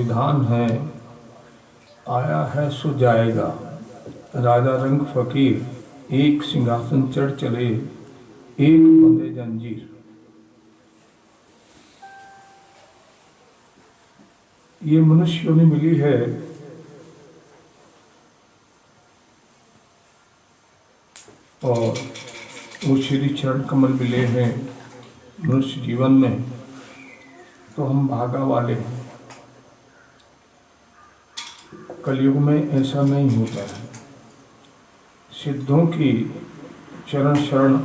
संविधान है, आया है सो जाएगा। राजा रंग फकीर, एक सिंहासन चढ़ चले, एक बंधे जंजीर। ये मनुष्य योनि मिली है और वो श्री चरण कमल मिले हैं मनुष्य जीवन में, तो हम भागा वाले हैं। कलयुग में ऐसा नहीं होता है। सिद्धों की चरण शरण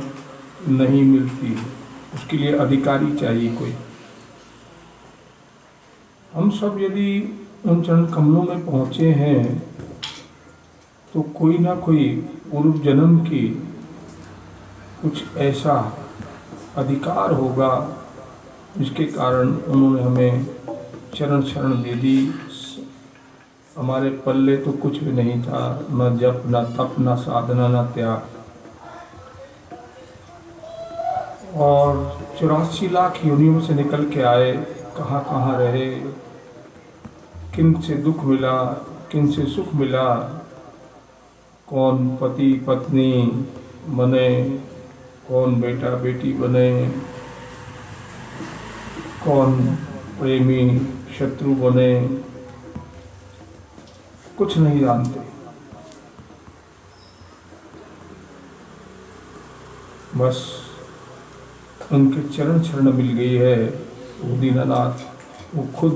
नहीं मिलती, उसके लिए अधिकारी चाहिए कोई। हम सब यदि उन चरण कमलों में पहुँचे हैं तो कोई ना कोई पूर्व जन्म की कुछ ऐसा अधिकार होगा जिसके कारण उन्होंने हमें चरण शरण दे दी। हमारे पल्ले तो कुछ भी नहीं था, न जप न तप न साधना न त्याग। और 84 लाख योनियों से निकल के आए, कहाँ कहाँ रहे, किन से दुख मिला, किन से सुख मिला, कौन पति पत्नी बने, कौन बेटा बेटी बने, कौन प्रेमी शत्रु बने, कुछ नहीं जानते। बस उनके चरण शरण मिल गई है। वो दीनानाथ, वो खुद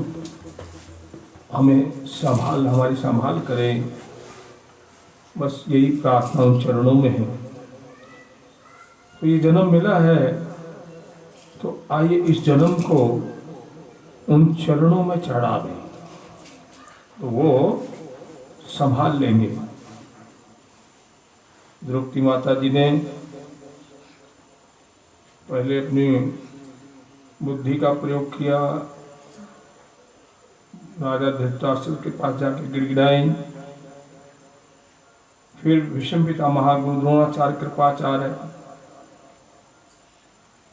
हमें हमारी संभाल करें। बस यही प्रार्थना उन चरणों में है। तो ये जन्म मिला है, तो आइए इस जन्म को उन चरणों में चढ़ा दें, तो वो संभाल लेंगे। द्रौपदी माता जी ने पहले अपनी बुद्धि का प्रयोग किया, राजा धृतराष्ट्र के पास जाके गिड़गिड़ाई। फिर भीष्म पितामह गुरु द्रोणाचार्य कृपाचार्य,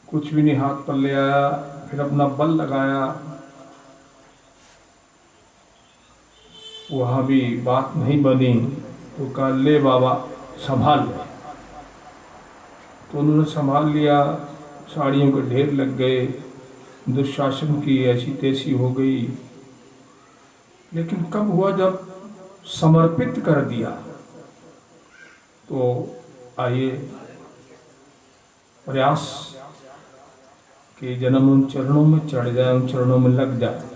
कुछ भी नहीं हाथ पर ले आया। फिर अपना बल लगाया, वहाँ भी बात नहीं बनी, तो कहा ले बाबा संभाल ले। तो उन्होंने संभाल लिया। साड़ियों के ढेर लग गए, दुशासन की ऐसी तैसी हो गई। लेकिन कब हुआ जब समर्पित कर दिया। तो आइए प्रयास कि जन्म उन चरणों में चढ़ जाए, उन चरणों में लग जाए।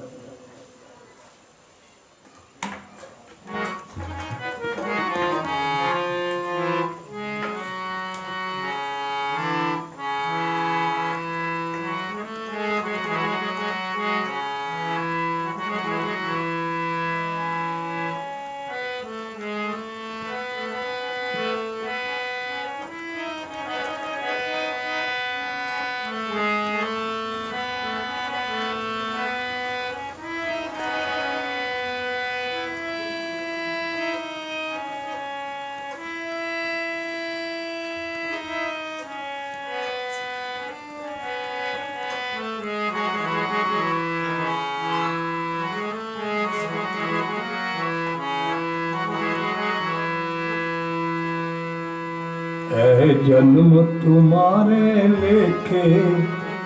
है जन्म तुम्हारे लेखे,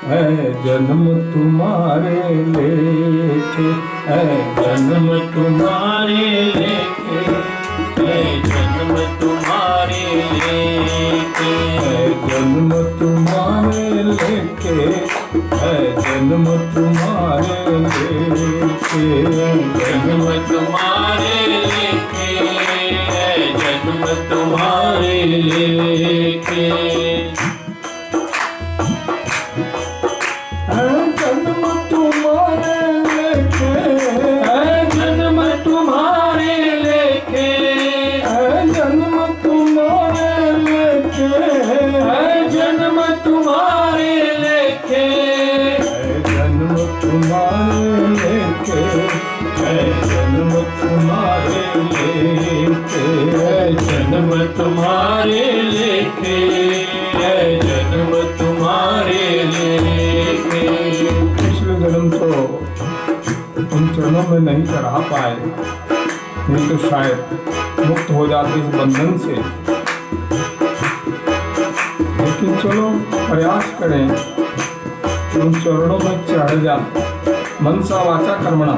है जन्म तुम्हारे लेखे, है जन्म तुम्हारे लेखे, है जन्म तुम्हारे लेखे, है जन्म तुम्हारे लेखे, है जन्म तुम्हारे लेखे, जन्म तुम्हारे लेखे, है जन्म तुम्हारे लेखे। जन्म तुम्हारे लेखे, जन्म तुम्हारे लेखे, जन्म तुम्हारे लेखे, जन्म तुम्हारे लेखे, जन्म तुम्हारे लेखे, जन्म तुम्हारे लेखे, जन्म तुम्हारे लेखे, जन्म तुम्हारे लेखे। पिछले जन्म तो उन चरणों में नहीं चढ़ा पाए, नहीं तो शायद मुक्त हो जाते इस बंधन से। लेकिन चलो प्रयास करें कि उन चरणों में चढ़ जाए, मनसा वाचा कर्मणा।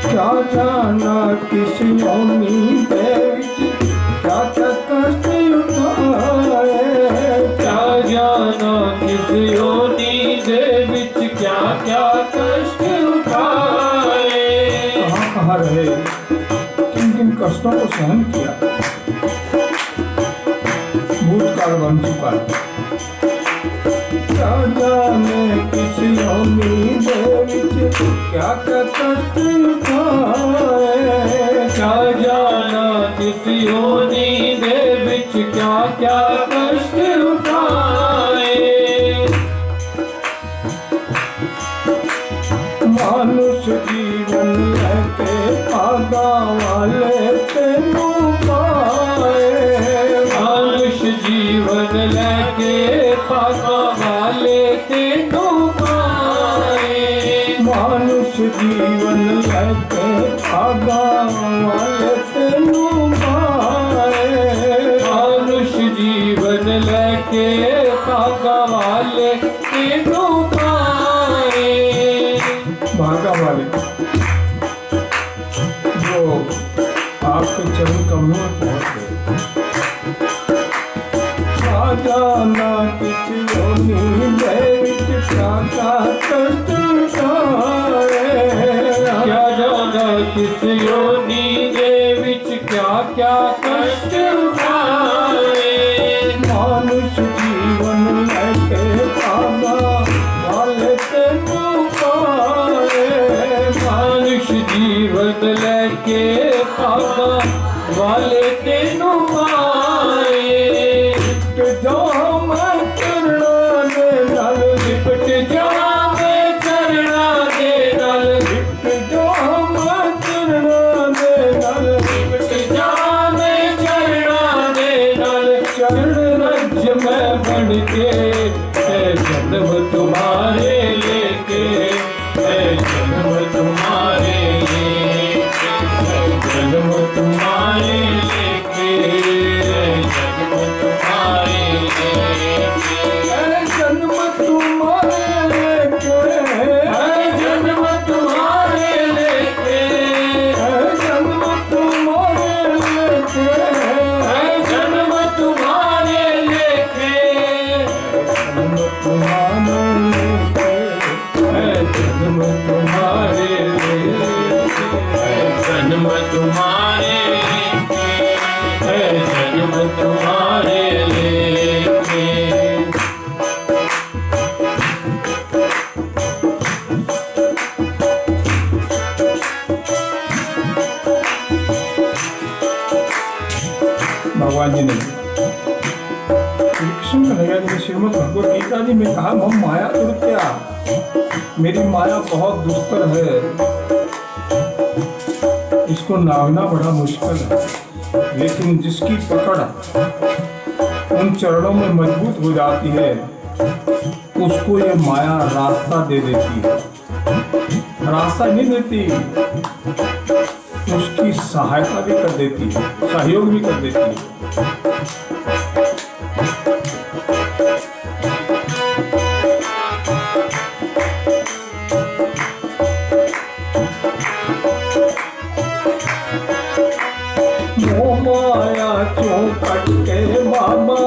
क्या जाना किस योनि दे विच क्या क्या कष्ट उठाए, क्या जाना किस योनि दे विच क्या क्या कष्ट उठाए। कहाँ कहाँ रहे, किन किन कष्टों को सहन किया, भूतकाल बन चुका है। क्या जाने किस योनि दे विच क्या क्या कष्ट उठाए, क्या जाना किस योनि दे विच क्या क्या कष्ट उठाए। मानुष जीवन लेके भागा वाले तेनू पाए, मानुष जीवन लेके भागा वाले तेनू पाए। मानुष जीवन लेके भागा वाले तेनू पाए, मानुष जीवन लेके भागा वाले तेनू पाए। भागा वाले जो आपके चरण कमलों में पहुंच गए। क्या जाना किस योनि दे विच क्या क्या कष्ट उठाए, क्या जाना किस योनि दे विच क्या क्या कष्ट उठाए। मानुष जीवन लेके भागा वाले तेनू पाए, मानुष जीवन लेके भागा वाले तेनू पाए। लिपट जाओ मैं चरणों दे नाल, लिपट जा मैं चरणा दे नाल, लिपट जाओ मैं चरणों दे नाल, लिपट जा मैं चरणा दे नाल। चरण राज्य में बन के है जन्म तुम्हारे लेके, है जन्म तुम्हारे लेके, है जन्म तुम्हारे लेके, है जन्म तुम्हारे लेके। जन्म तुम्हारे लेके, है जन्म तुम्हारे लेके, जन्म तुम्हारे लेके, है जन्म तुम्हारे लेके, जन्म तुम्हारे लेके, है जन्म तुम्हारे लेके, है जन्म तुम्हारे लेके, है जन्म तुम्हारे लेके। भगवान जी ने कृष्ण कन्हैया जी ने श्रीमद् भगवद गीता जी में कहा, मम माया दुर्त्या, मेरी माया बहुत दुस्तर है, इसको नागना बड़ा मुश्किल है। लेकिन जिसकी पकड़ उन चरणों में मजबूत हो जाती है, उसको ये माया रास्ता दे देती है। रास्ता नहीं देती, उसकी सहायता भी कर देती है, सहयोग भी कर देती है। मोह माया चौपट के बाबा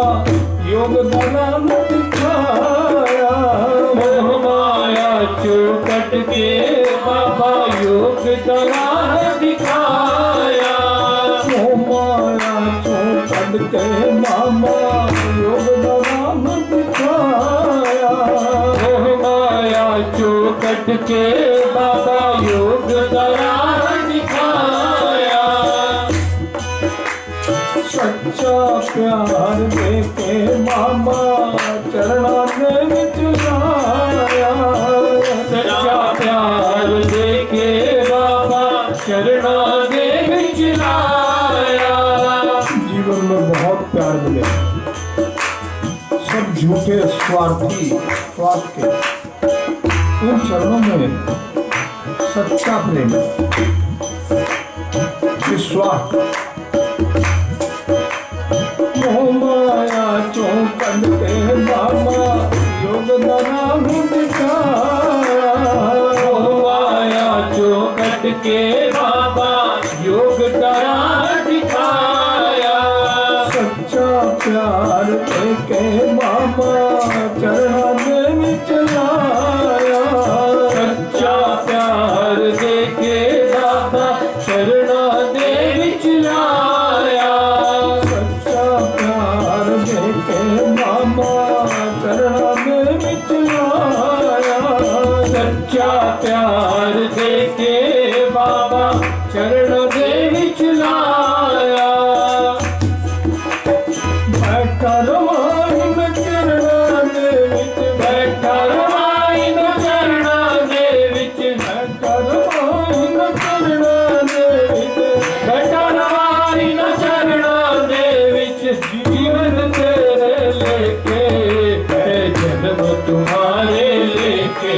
योग दान दिखाया, मोह माया चौपट के बाबा योग दलाल दिखाया। मोह माया चौपट के बाबा योग दान दिखाया, मोह माया चौपट के बाबा योग दलाल दिखाया। सच्चा प्यार देके बाबा चरणा में विच लाया, स्वार्थी स्वार्थ के, उन चरणों में सच्चा प्रेम विश्वास। मोह माया चौकट के बाबा योगदान दिखाया, मोह माया चौकट के बाबा योग तारा दिखाया। सच्चा प्यार देके बाबा चरण में चलाया, सच्चा प्यार देके बाबा शरणा दे चलाया। सच्चा प्यार देके बाबा चरण में चलाया, सच्चा प्यार देके बाबा चरण दे चलाया। बैठा रवाइन चरणा दे विच, बैठा रवाइन चरणा दे विच, बैठा रवाइन चरणा दे विच, बैठा रवाइन चरणा दे विच। जीवन तेरे लेके है जन्म तुम्हारे लेके,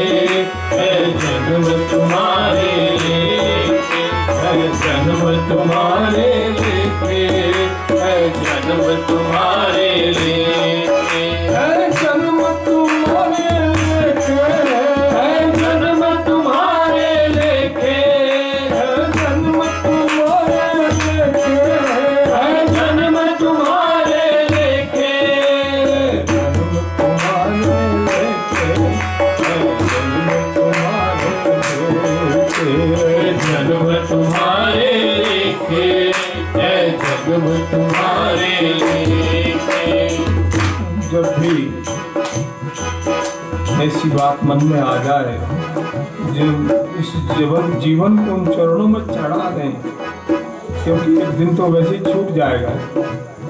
है जन्म तुम्हारे लेके, है जन्म तुम्हारे लेके, है जन्म तुम्हारे लेके। है जन्म तुम्हारे लेके, है जन्म तुम्हारे लेके, है जन्म तुम्हारे लेके, है जन्म तुम्हारे लेके। जन्म तुम्हारे लेके, जन्म तुम्हारे लेके। जन्म तुम्हारे लेके, है जन्म तुम्हारे लेके। जब भी ऐसी बात मन में आ जाए, जब इस जीवन को उन चरणों में चढ़ा दें, क्योंकि एक दिन तो वैसे ही छूट जाएगा,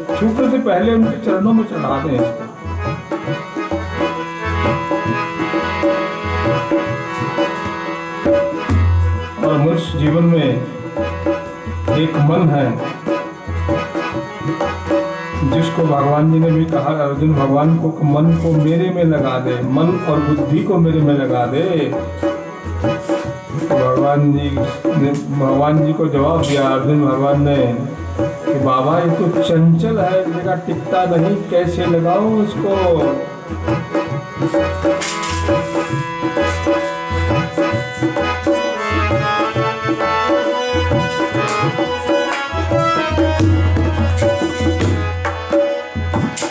छूटने से पहले उनके चरणों में चढ़ा दें इसको। और मनुष्य जीवन में एक मन है जिसको भगवान जी ने भी कहा, अर्जुन भगवान को मन को मेरे में लगा दे, मन और बुद्धि को मेरे में लगा दे। तो भगवान जी को जवाब दिया अर्जुन भगवान ने कि बाबा ये तो चंचल है, जगह टिकता नहीं, कैसे लगाऊं इसको।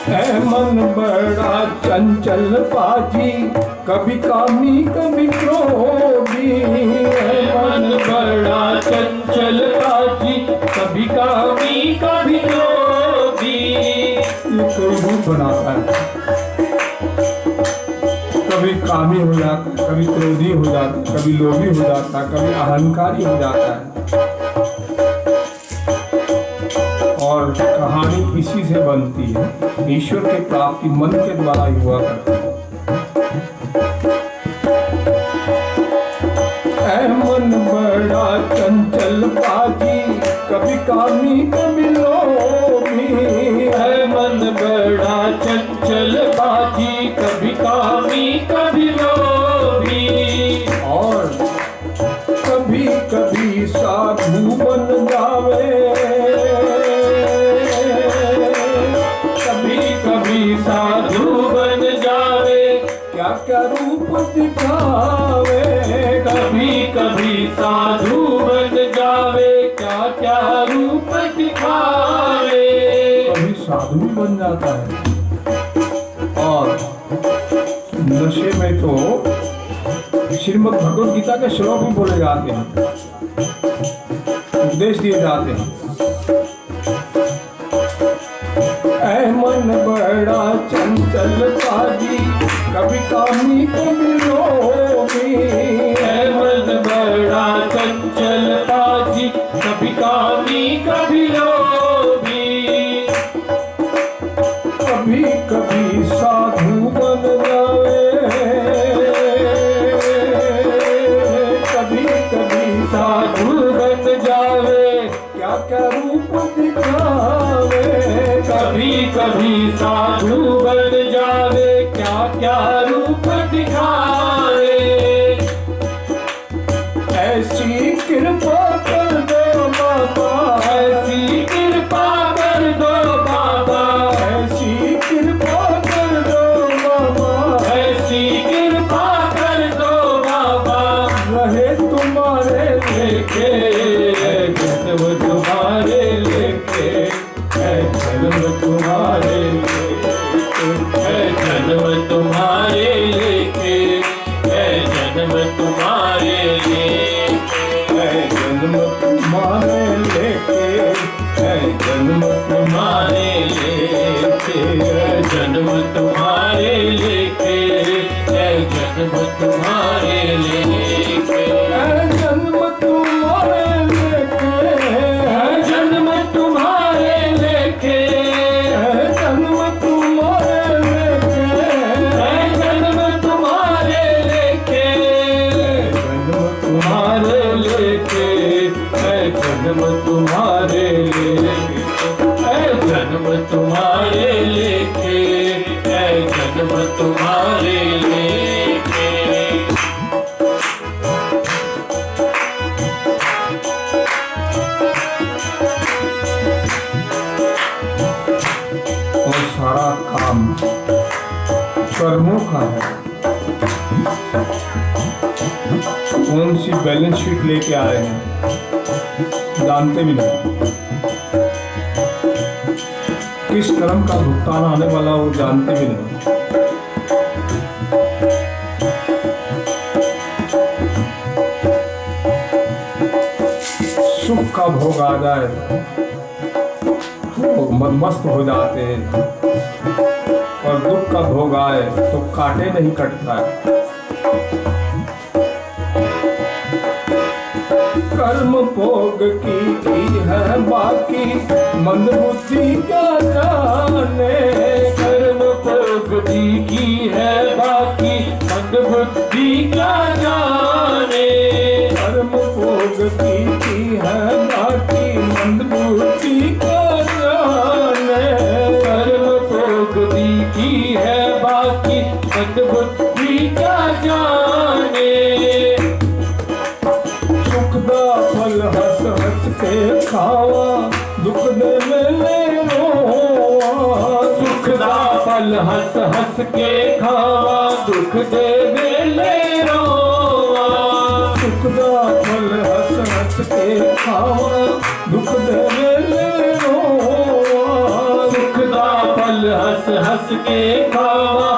है मन बड़ा चंचल पाजी, कभी कामी कभी क्रोधी। है मन बड़ा चंचल पाजी, कभी कामी कभी क्रोधी। ये कोई रूप बनाता है, कभी कामी हो जाता, कभी क्रोधी हो जाता, कभी लोभी हो जाता, कभी अहंकारी हो जाता है। और कहानी इसी से बनती है, ईश्वर की प्राप्ति मन के द्वारा ही हुआ करती है। ऐ मन बड़ा चंचल पाजी, कभी कामी कभी लोभी। है मन बड़ा चंचल पाजी, कभी कामी कभी लोभी। और कभी कभी साधु बन जावे, कभी कभी साधु बन जावे, क्या क्या रूप दिखावे। कभी कभी साधु बन जावे, क्या क्या रूप दिखावे। कभी साधु भी बन जाता है। और नशे में तो श्रीमद् भगवद गीता के श्लोक भी बोले जाते हैं, उपदेश दिए जाते हैं। ऐ मन बड़ा चंचल पाजी, कभी कामी कभी लोभी। है मन बड़ा चंचल पाजी, कभी कामी कभी लोभी। कभी कभी साधु बन जावे, कभी कभी साधु बन जावे, क्या क्या रूप दिखावे। कभी कभी साधु बन जावे, क्या क्या दिखाए। ऐसी कृपा कर दो बाबा, ऐसी कृपा कर दो बाबा, ऐसी कृपा कर दो बाबा, ऐसी कृपा कर दो बाबा। रहे तुम्हारे लेके जन्म तुम्हारे लेके, है जन्म तुम्हारे लेके, है जन्म तुम्हारे लेके, है जन्म तुम्हारे लेके, है जन्म तुम्हारे लेके, है जन्म तुम्हारे लेके, है जन्म तुम्हारे लेके, है जन्म तुम्हारे लेके, है जन्म तुम्हारे लेके, है जन्म तुम्हारे लेके, है जन्म तुम्हारे लेके, है जन्म तुम्हारे लेके, जन्म तुम्हारे लेके, है जन्म तुम्हारे लेके, है जन्म तुम्हारे लेके, है जन्म तुम्हारे लेके। और सारा काम कर्मों का है। कौन सी बैलेंस शीट लेके आए हैं जानते भी नहीं, किस कर्म का भुगतान आने वाला वो जानते भी नहीं। सुख का भोग आ जाए तो मदमस्त हो जाते हैं, और दुख का भोग आए तो काटे नहीं कटता है। कर्म भोग की है बाकी, मंद बुद्धि क्या जाने। कर्म भोग की है बाकी, मंद बुद्धि क्या जाने। कर्म भोग की है बाकी, मंद बुद्धि क्या जाने। कर्म भोग की है बाकी, मंद बुद्धि क्या जाने। सुख दा फल हंस हंस के खावा, दुख दे मेले रोवा। सुख दा फल हंस हंस के खावा, दुख दे वेले रोवा। सुख दा फल हंस हंस के खावा, दुख दे मेले रोवा। सुख दा फल हंस हंस के खावा,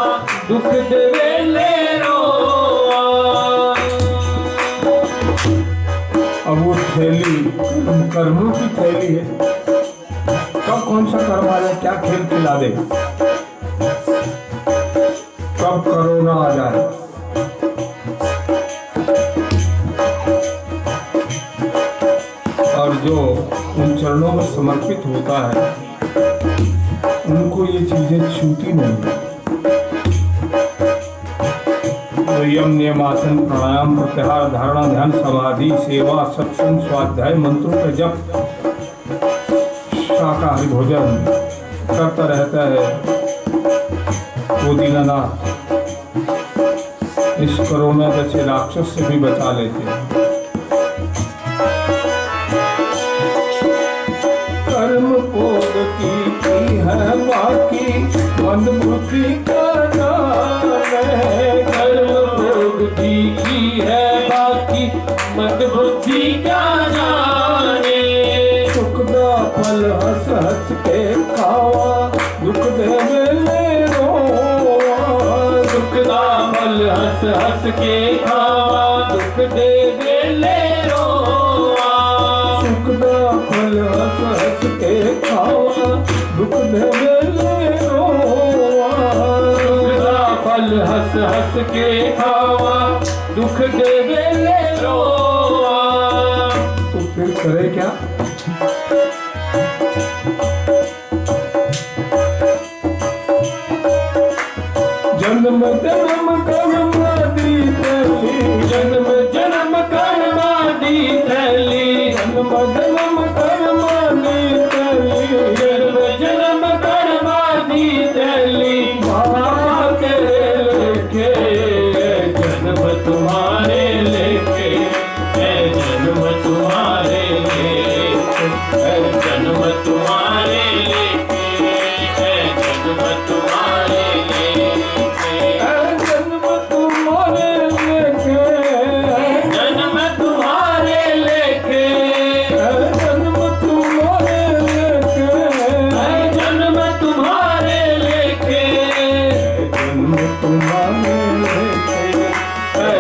दुख दे वेले रोवा। अब वो थैली कर्मों की थैली है, कब कौन सा कर्म आ जाए, क्या खेल खिला दे, कब कोरोना आ जाए। और जो उन चरणों में समर्पित होता है उनको ये चीजें छूती नहीं। तो यम नियम आसन प्राणायाम प्रत्याहार धारणा ध्यान समाधि सेवा सत्संग स्वाध्याय मंत्रों का जप शाकाहारी भोजन करता रहता है, वो दीनानाथ इस कोरोना जैसे राक्षस से भी बचा लेते हैं। कर्म भोग की है बाकी, मंद बुद्धि का जाने। कर्म भोग की है बाकी, मंद बुद्धि क्या जाने। सुख दा फल हंस हंस के खावा, दुख दे मेले रोवा। सुख दा फल हंस हंस के खावा, दुख दे वेले रोवा। सुख दा फल हंस हंस के खावा, दुख दे मेले रोवा। सुख दा फल हंस हंस के खावा, दुख दे वेले रोवा। तो फिर करे क्या? जन्म जन्म कर्म दी थैली, जन्म जन्म कर्म दी थैली, जन्म जन्म कर्म दी थैली। जन्म जन्म कर्म दी थैली। बाबा के लेके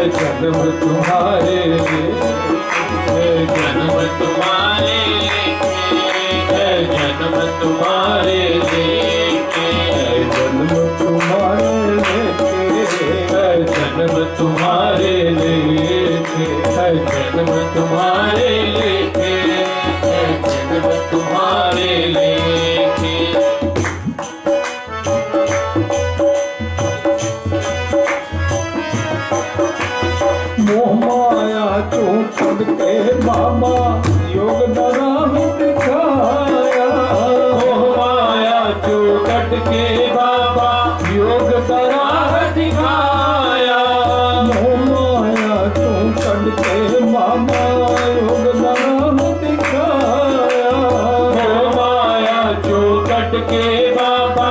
जन्म तुम्हारे जन्म तुम्हारे जन्म तुम्हारे जन्म तुम्हारे जन्म तुम्हारे जन्म तुम्हारे जन्म तुम्हारे मोह माया तू पढ़ते बाबा योग दरा में दिखाया मोह माया चौकट के बाबा योग तरा दिखाया मोह माया तू पढ़ते बाबा योग दरा में दिखाया मोह माया चौकट के बाबा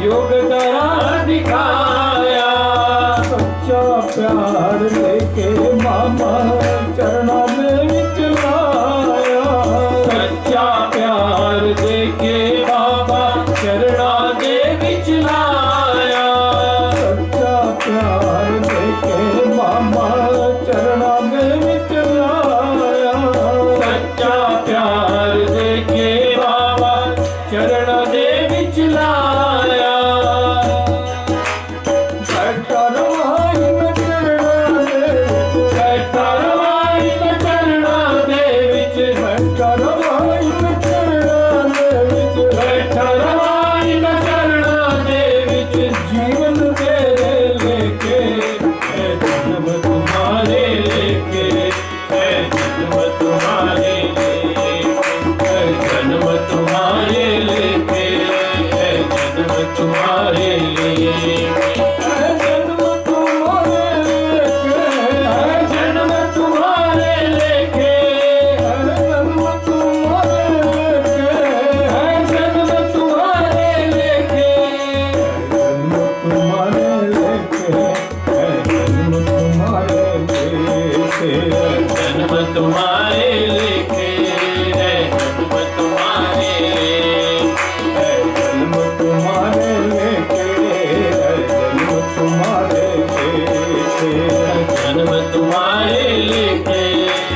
योग तरा दिखाया सच्चा प्यार लेके मामा चरणा में विचलाया सच्चा प्यार देके बाबा चरणा दे विच लाया सच्चा प्यार लेके मामा चरणा में विचलाया सच्चा प्यार देके बाबा चरण दे विच लाया बैठा रवाई में चरणा दे बैठा रवाई में चरणा दे विच बैठा रवाई में चरणा दे बैठा रवाई में चरणा दे विच जीवन तेरे लेके है जन्म तुम्हारे लेके है जन्म तुम्हारे लेके है जन्म तुम्हारे लेके है जन्म तुम्हारे लेके जन्म तुम्हारे लेके है जन्म तुम्हारे लेके जन्म तुम्हारे लेके है जन्म तुम्हारे लेके जन्म तुम्हारे लेके जन्म तुम्हारे लेके जन्म तुम्हारे लेके है जन्म तुम्हारे जन्म तुम्हारे लेके जन्म तुम्हारे लेके जन्म तुम्हारे लेके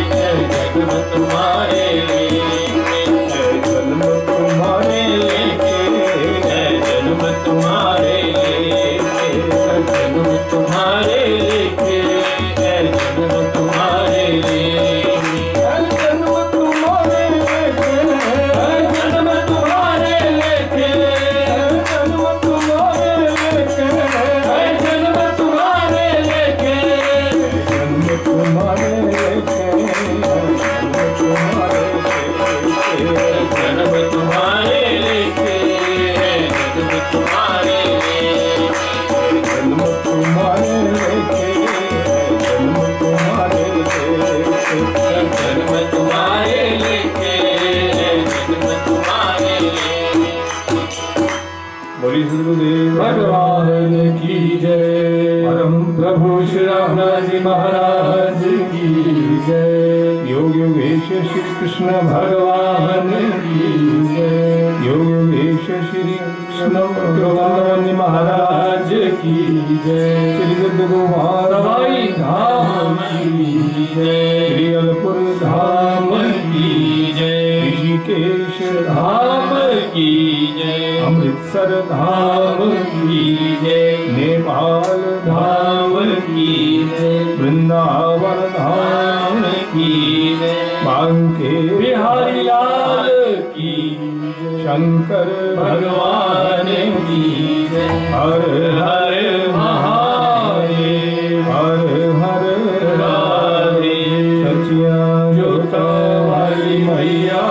है जन्म तुम्हारे लेके जन्म तुम्हारे लेके है जन्म तुम्हारे लेके जन्म तुम्हारे लेके है जन्म तुम्हारे लेके जन्म तुम्हारे लेके है जन्म तुम्हारे लेके जन्म तुम्हारे लेके है जन्म तुम्हारे लेके जन्म तुम्हारे लेके जन्म तुम्हारे लेके जन्म तुम्हारे लेके है जन्म तुम्हारे लेके जन्म तुम्हारे लेके जन्म तुम्हारे लेके जन्म तुम्हारे लेके है जन्म तुम्हारे लेके बोली गुरुदेव भगवान की जय परम प्रभु श्री रामदास जी महाराज की जय योग योगेश श्री कृष्ण भगवान की जय योग योगेश श्री कृष्ण भगवान महाराज की जय श्री गद्दगोपाल सवाई धाम की जय श्री अलपुर धाम धाम की जय ऋषिकेश धाम की जय अमृतसर धाम धाम की जय नेपाल धाम धाम की जय वृंदावन धाम की जय बांके बिहारी लाल की जय शंकर भगवान की जय हर हर महादेव हर हर राधे सचिया जोता वाली मैया